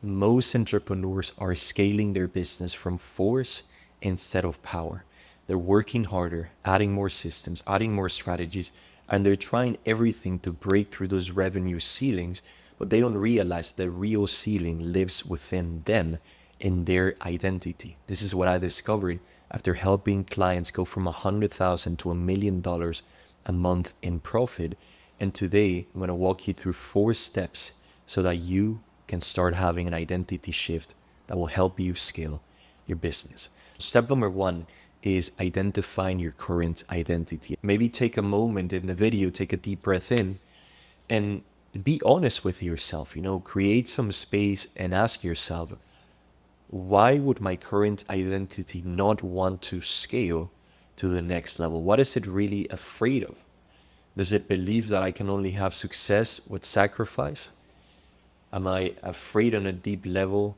most entrepreneurs are scaling their business from force instead of power. They're working harder, adding more systems, adding more strategies, and they're trying everything to break through those revenue ceilings, but they don't realize the real ceiling lives within them in their identity. This is what I discovered after helping clients go from $100,000 to $1 million a month in profit. And today, I'm going to walk you through 4 steps so that you can start having an identity shift that will help you scale your business. Step number 1 is identifying your current identity. Maybe take a moment in the video, take a deep breath in, and be honest with yourself. Create some space and ask yourself, why would my current identity not want to scale to the next level? What is it really afraid of? Does it believe that I can only have success with sacrifice? Am I afraid on a deep level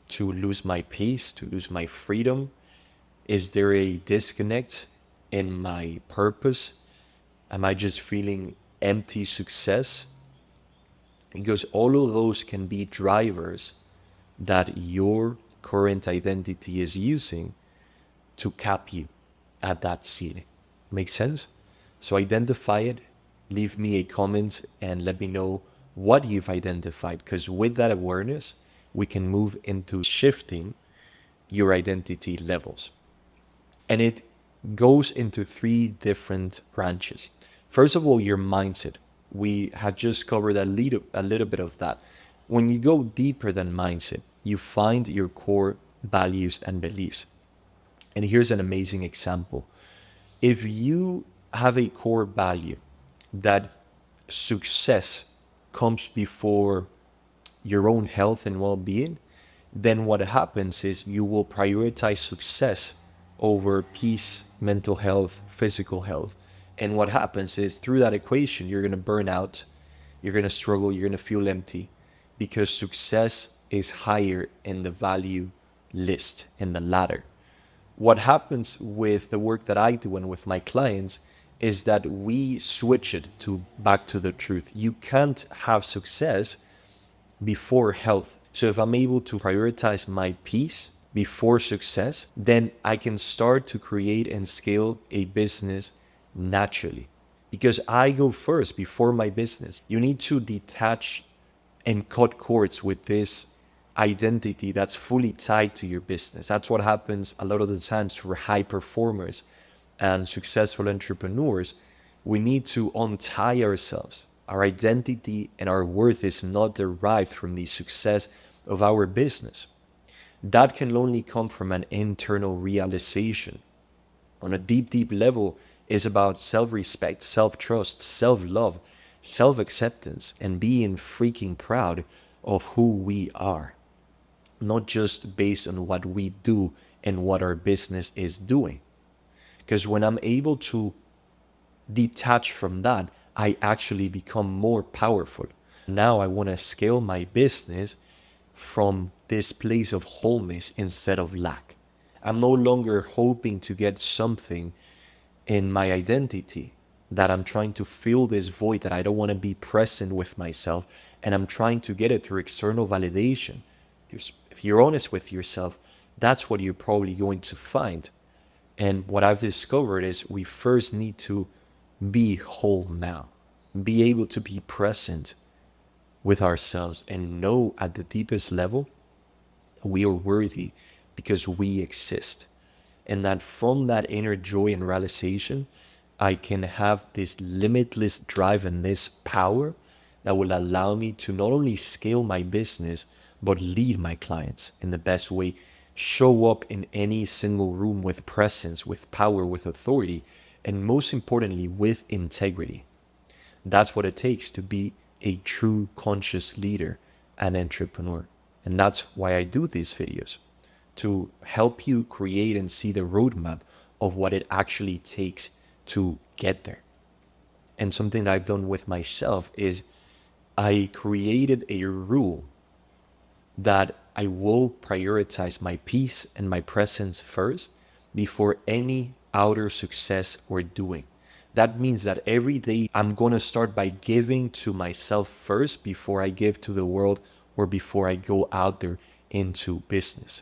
to lose my peace, to lose my freedom? Is there a disconnect in my purpose? Am I just feeling empty success? Because all of those can be drivers that your current identity is using to cap you at that ceiling. Make sense? So identify it, leave me a comment and let me know what you've identified, because with that awareness, we can move into shifting your identity levels. And it goes into 3 different branches. First of all, your mindset. We had just covered a little bit of that. When you go deeper than mindset, you find your core values and beliefs. And here's an amazing example. If you have a core value that success comes before your own health and well-being, then what happens is you will prioritize success over peace, mental health, physical health. And what happens is through that equation, you're going to burn out, you're going to struggle, you're going to feel empty because success is higher in the value list, in the ladder. What happens with the work that I do and with my clients is that we switch it back to the truth. You can't have success before health. So if I'm able to prioritize my peace before success, then I can start to create and scale a business naturally. Because I go first before my business. You need to detach and cut cords with this identity that's fully tied to your business. That's what happens a lot of the times for high performers and successful entrepreneurs. We need to untie ourselves. Our identity and our worth is not derived from the success of our business. That can only come from an internal realization. On a deep, deep level, is about self-respect, self-trust, self-love, self-acceptance, and being freaking proud of who we are. Not just based on what we do and what our business is doing. Because when I'm able to detach from that, I actually become more powerful. Now I want to scale my business from this place of wholeness instead of lack. I'm no longer hoping to get something in my identity that I'm trying to fill this void that I don't want to be present with myself, and I'm trying to get it through external validation. If you're honest with yourself, that's what you're probably going to find. And what I've discovered is we first need to be whole now, be able to be present with ourselves and know at the deepest level we are worthy because we exist. And that from that inner joy and realization, I can have this limitless drive and this power that will allow me to not only scale my business, but lead my clients in the best way, show up in any single room with presence, with power, with authority, and most importantly, with integrity. That's what it takes to be a true conscious leader and entrepreneur. And that's why I do these videos, to help you create and see the roadmap of what it actually takes to get there. And something that I've done with myself is I created a rule that I will prioritize my peace and my presence first before any outer success or doing. That means that every day I'm going to start by giving to myself first before I give to the world or before I go out there into business.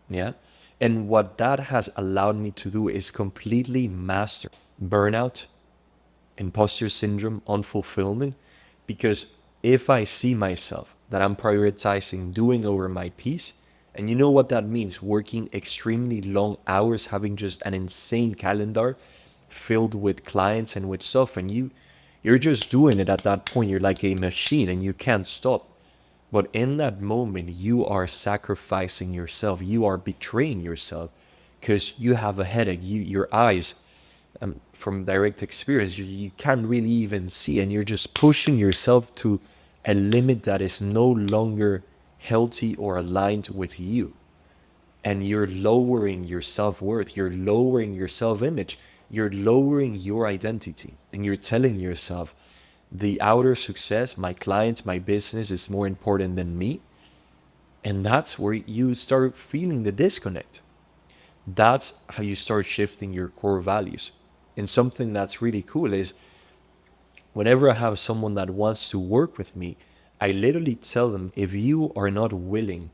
Yeah. And what that has allowed me to do is completely master burnout, imposter syndrome, unfulfillment. Because if I see myself that I'm prioritizing doing over my piece, and you know what that means, working extremely long hours, having just an insane calendar filled with clients and with stuff, and you're just doing it at that point. You're like a machine and you can't stop. But in that moment, you are sacrificing yourself. You are betraying yourself because you have a headache. Your eyes, from direct experience, you can't really even see, and you're just pushing yourself to a limit that is no longer healthy or aligned with you. And you're lowering your self worth, you're lowering your self image, you're lowering your identity, and you're telling yourself, the outer success, my clients, my business is more important than me. And that's where you start feeling the disconnect. That's how you start shifting your core values. And something that's really cool is whenever I have someone that wants to work with me, I literally tell them, if you are not willing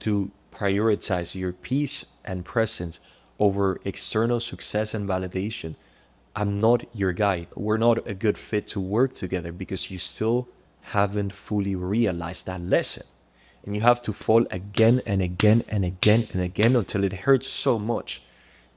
to prioritize your peace and presence over external success and validation, I'm not your guy. We're not a good fit to work together because you still haven't fully realized that lesson. And you have to fall again and again and again and again until it hurts so much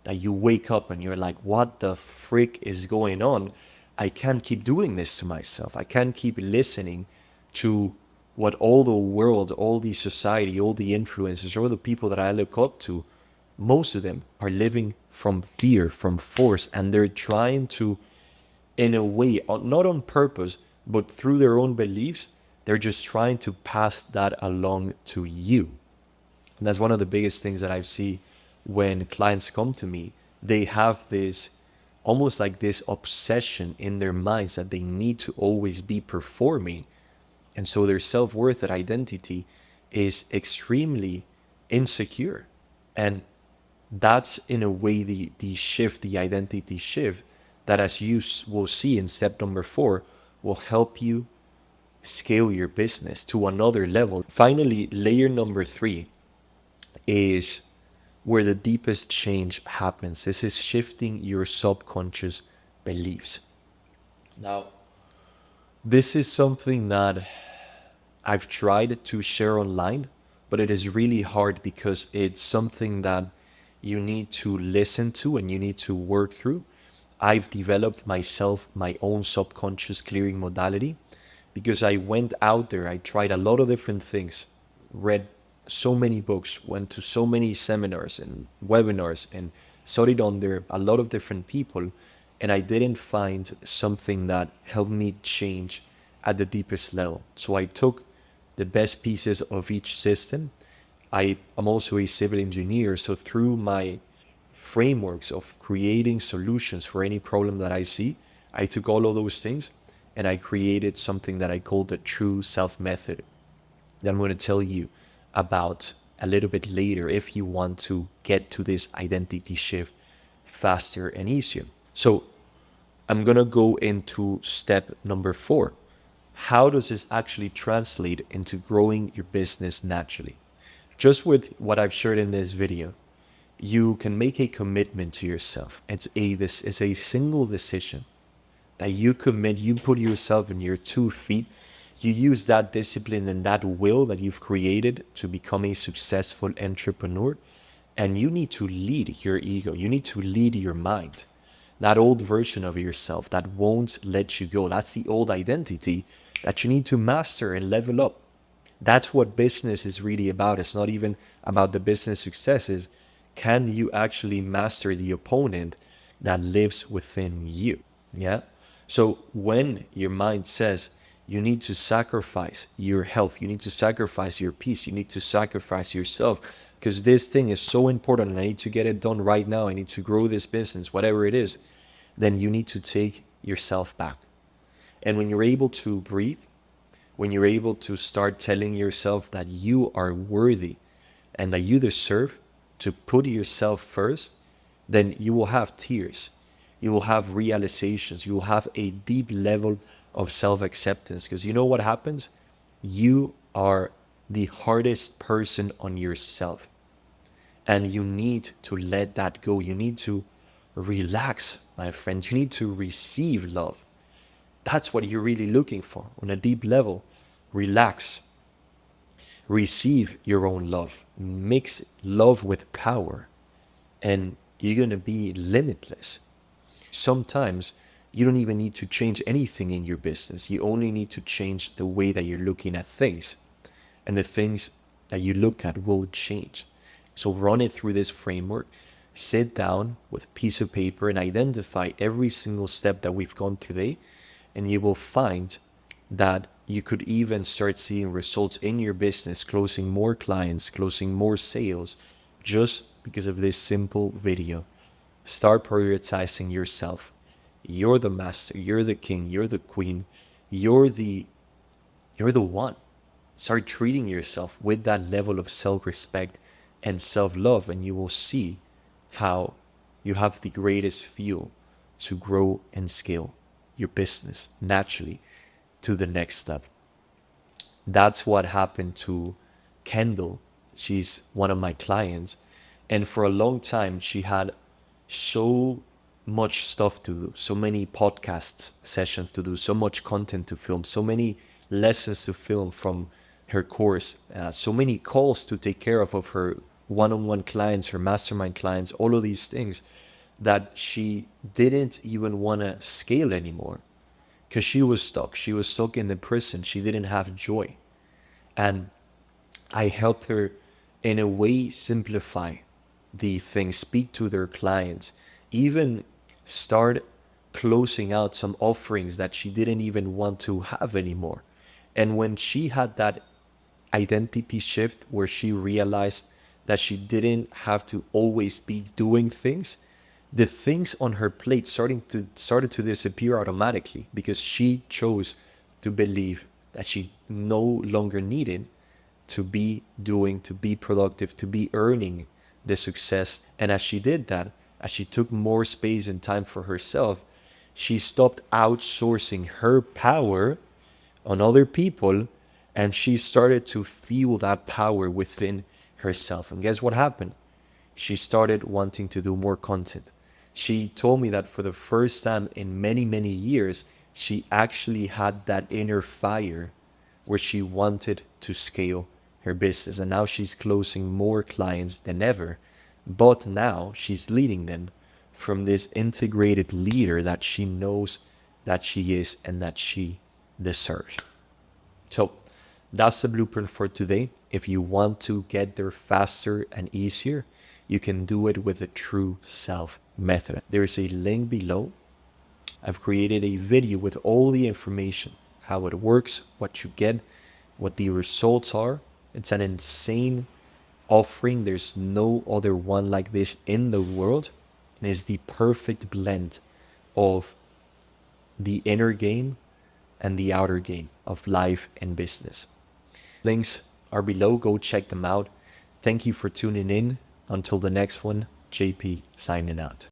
that you wake up and you're like, what the frick is going on? I can't keep doing this to myself. I can't keep listening to what all the world, all the society, all the influencers, all the people that I look up to, most of them are living from fear, from force, and they're trying to, in a way, not on purpose, but through their own beliefs, they're just trying to pass that along to you. And that's one of the biggest things that I see when clients come to me. They have this almost like this obsession in their minds that they need to always be performing. And so their self worth and identity is extremely insecure. And that's in a way the shift, the identity shift, that as you will see in step number 4, will help you scale your business to another level. Finally, layer number 3 is where the deepest change happens. This is shifting your subconscious beliefs. Now, this is something that I've tried to share online, but it is really hard because it's something that you need to listen to and you need to work through. I've developed myself my own subconscious clearing modality because I went out there, I tried a lot of different things, read so many books, went to so many seminars and webinars, and studied under a lot of different people, and I didn't find something that helped me change at the deepest level. So I took the best pieces of each system. I am also a civil engineer, so through my frameworks of creating solutions for any problem that I see, I took all of those things and I created something that I call the true self method that I'm going to tell you about a little bit later if you want to get to this identity shift faster and easier. So I'm going to go into step number 4. How does this actually translate into growing your business naturally? Just with what I've shared in this video, you can make a commitment to yourself. This is a single decision that you commit, you put yourself in your 2 feet, you use that discipline and that will that you've created to become a successful entrepreneur, and you need to lead your ego. You need to lead your mind. That old version of yourself that won't let you go. That's the old identity that you need to master and level up. That's what business is really about. It's not even about the business successes. Can you actually master the opponent that lives within you? Yeah. So when your mind says you need to sacrifice your health, you need to sacrifice your peace, you need to sacrifice yourself because this thing is so important and I need to get it done right now, I need to grow this business, whatever it is, then you need to take yourself back. And when you're able to breathe, when you're able to start telling yourself that you are worthy and that you deserve to put yourself first, then you will have tears. You will have realizations. You will have a deep level of self-acceptance because you know what happens? You are the hardest person on yourself. And you need to let that go. You need to relax, my friend. You need to receive love. That's what you're really looking for on a deep level. Relax, receive your own love, mix love with power, and you're going to be limitless. Sometimes you don't even need to change anything in your business. You only need to change the way that you're looking at things, and the things that you look at will change. So run it through this framework. Sit down with a piece of paper and identify every single step that we've gone today, and you will find that you could even start seeing results in your business, closing more clients, closing more sales, just because of this simple video. Start prioritizing yourself. You're the master, you're the king, you're the queen, you're the you're the one. Start treating yourself with that level of self-respect and self-love, and you will see how you have the greatest fuel to grow and scale your business naturally to the next step. That's what happened to Kendall. She's one of my clients. And for a long time, she had so much stuff to do, so many podcast sessions to do, so much content to film, so many lessons to film from her course, so many calls to take care of her one on one clients, her mastermind clients, all of these things that she didn't even want to scale anymore because she was stuck. She was stuck in the prison. She didn't have joy. And I helped her in a way simplify the thing, speak to their clients, even start closing out some offerings that she didn't even want to have anymore. And when she had that identity shift where she realized that she didn't have to always be doing things, the things on her plate started to disappear automatically because she chose to believe that she no longer needed to be doing, to be productive, to be earning the success. And as she did that, as she took more space and time for herself, she stopped outsourcing her power on other people, and she started to feel that power within herself. And guess what happened? She started wanting to do more content. She told me that for the first time in many, many years, she actually had that inner fire where she wanted to scale her business. And now she's closing more clients than ever. But now she's leading them from this integrated leader that she knows that she is and that she deserves. So that's the blueprint for today. If you want to get there faster and easier, you can do it with the True Self method. There's a link below. I've created a video with all the information, how it works, what you get, what the results are. It's an insane offering. There's no other one like this in the world. And it's the perfect blend of the inner game and the outer game of life and business. Links are below. Go check them out. Thank you for tuning in. Until the next one, JP signing out.